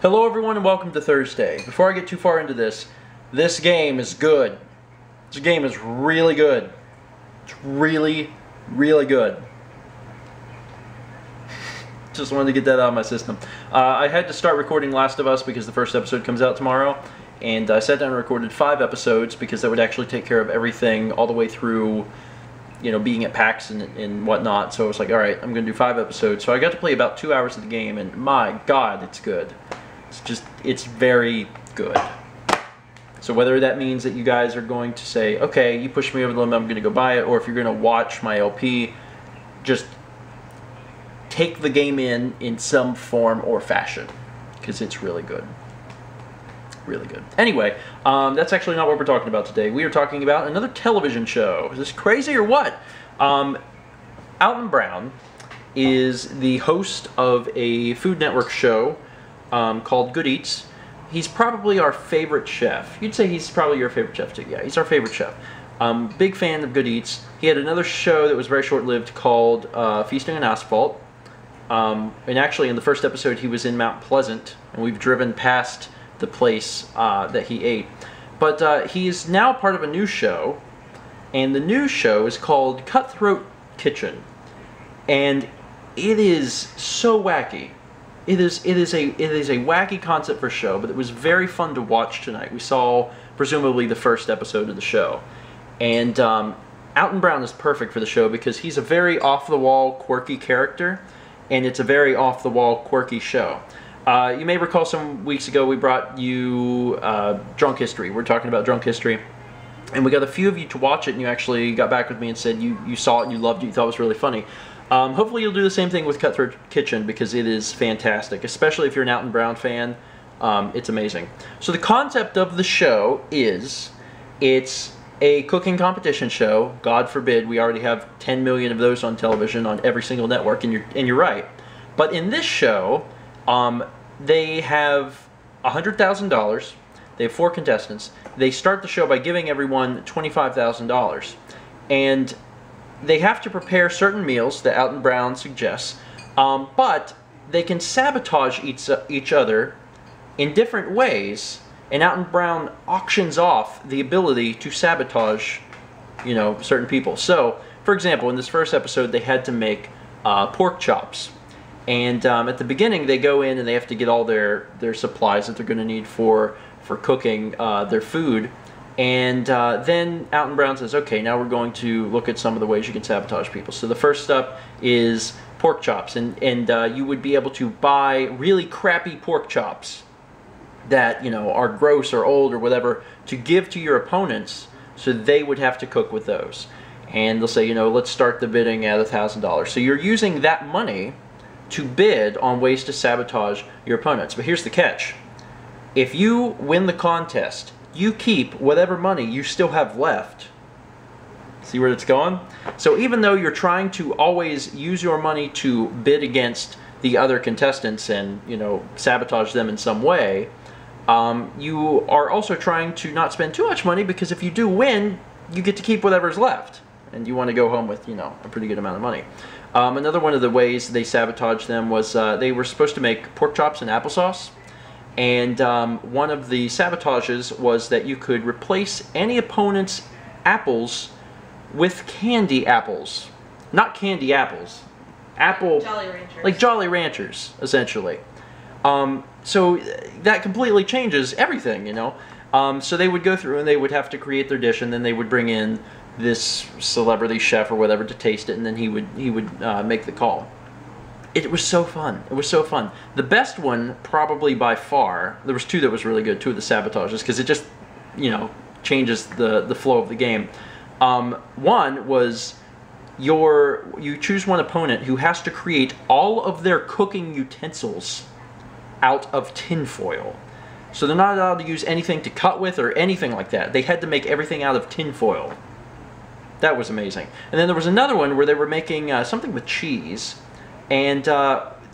Hello everyone and welcome to Thursday. Before I get too far into this game is good. This game is really good. It's really, really good. Just wanted to get that out of my system. I had to start recording Last of Us because the first episode comes out tomorrow. And I sat down and recorded 5 episodes because that would actually take care of everything all the way through, you know, being at PAX and whatnot. So I was like, alright, I'm going to do 5 episodes. So I got to play about 2 hours of the game and my god, it's good. It's very good. So whether that means that you guys are going to say, okay, you pushed me over the limit, I'm going to go buy it, or if you're going to watch my LP, just take the game in some form or fashion, because it's really good. Really good. Anyway, that's actually not what we're talking about today. We are talking about another television show. Is this crazy or what? Alton Brown is the host of a Food Network show called Good Eats. He's probably our favorite chef. You'd say he's probably your favorite chef too. Yeah, he's our favorite chef. Big fan of Good Eats. He had another show that was very short-lived called Feasting on Asphalt. And actually in the first episode he was in Mount Pleasant, and we've driven past the place that he ate. But he is now part of a new show, and the new show is called Cutthroat Kitchen. And it is so wacky. It is a wacky concept for a show, but it was very fun to watch tonight. We saw presumably the first episode of the show, and Alton Brown is perfect for the show because he's a very off-the-wall, quirky character, and it's a very off-the-wall, quirky show. You may recall some weeks ago we brought you Drunk History. We're talking about Drunk History, and we got a few of you to watch it, and you actually got back with me and said you saw it and you loved it, you thought it was really funny. Hopefully you'll do the same thing with Cutthroat Kitchen because it is fantastic, especially if you're an Alton Brown fan. It's amazing. So the concept of the show is it's a cooking competition show. God forbid we already have 10 million of those on television on every single network, and you're right. But in this show, they have $100,000. They have 4 contestants. They start the show by giving everyone $25,000, and they have to prepare certain meals that Alton Brown suggests, but they can sabotage each other in different ways, and Alton Brown auctions off the ability to sabotage, you know, certain people. So, for example, in this first episode, they had to make pork chops. And at the beginning, they go in and they have to get all their supplies that they're going to need for cooking their food. And then Alton Brown says, okay, now we're going to look at some of the ways you can sabotage people. So the first step is pork chops. And you would be able to buy really crappy pork chops that, you know, are gross or old or whatever to give to your opponents so they would have to cook with those. And they'll say, you know, let's start the bidding at $1,000. So you're using that money to bid on ways to sabotage your opponents. But here's the catch. If you win the contest, you keep whatever money you still have left. See where it's going? So even though you're trying to always use your money to bid against the other contestants and, you know, sabotage them in some way, you are also trying to not spend too much money, because if you do win, you get to keep whatever's left. And you want to go home with, you know, a pretty good amount of money. Another one of the ways they sabotaged them was they were supposed to make pork chops and applesauce. And one of the sabotages was that you could replace any opponent's apples with candy apples. Not candy apples. Jolly Ranchers. Like Jolly Ranchers, essentially. So that completely changes everything, you know. So they would go through and they would have to create their dish, and then they would bring in this celebrity chef or whatever to taste it, and then he would make the call. It was so fun. It was so fun. The best one, probably by far, there was 2 that was really good, 2 of the sabotages, because it just, you know, changes the flow of the game. One was you choose one opponent who has to create all of their cooking utensils out of tinfoil. So they're not allowed to use anything to cut with or anything like that. They had to make everything out of tinfoil. That was amazing. And then there was another one where they were making something with cheese. And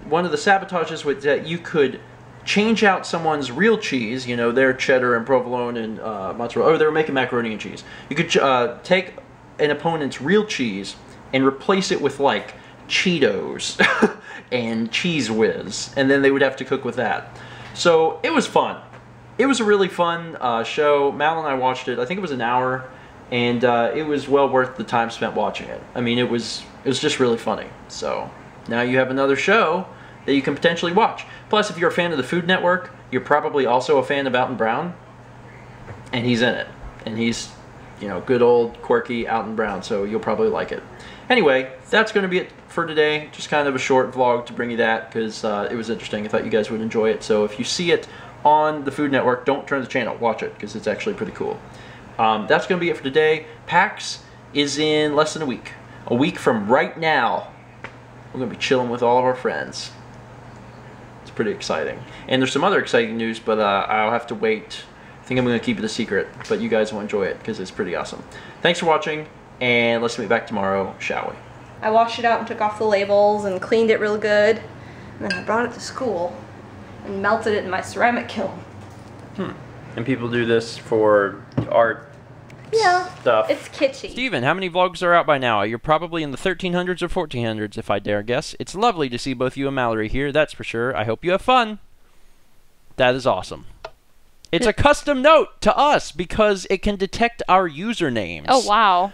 one of the sabotages was that you could change out someone's real cheese, you know, their cheddar and provolone and mozzarella. Oh, they were making macaroni and cheese. You could take an opponent's real cheese and replace it with, like, Cheetos and Cheese Whiz, and then they would have to cook with that. So it was fun. It was a really fun show. Mal and I watched it. I think it was an hour, and it was well worth the time spent watching it. I mean, it was just really funny. So now you have another show that you can potentially watch. Plus, if you're a fan of the Food Network, you're probably also a fan of Alton Brown, and he's in it. And he's, you know, good old quirky Alton Brown, so you'll probably like it. Anyway, that's going to be it for today. Just kind of a short vlog to bring you that because it was interesting. I thought you guys would enjoy it. So if you see it on the Food Network, don't turn the channel. Watch it because it's actually pretty cool. That's going to be it for today. PAX is in less than a week. A week from right now, we're going to be chilling with all of our friends. It's pretty exciting. And there's some other exciting news, but I'll have to wait. I think I'm going to keep it a secret, but you guys will enjoy it because it's pretty awesome. Thanks for watching, and let's meet back tomorrow, shall we? I washed it out and took off the labels and cleaned it real good. And then I brought it to school and melted it in my ceramic kiln. And people do this for art stuff. It's kitschy. Steven, how many vlogs are out by now? You're probably in the 1300s or 1400s, if I dare guess. It's lovely to see both you and Mallory here, that's for sure. I hope you have fun. That is awesome. It's a custom note to us because it can detect our usernames. Oh, wow.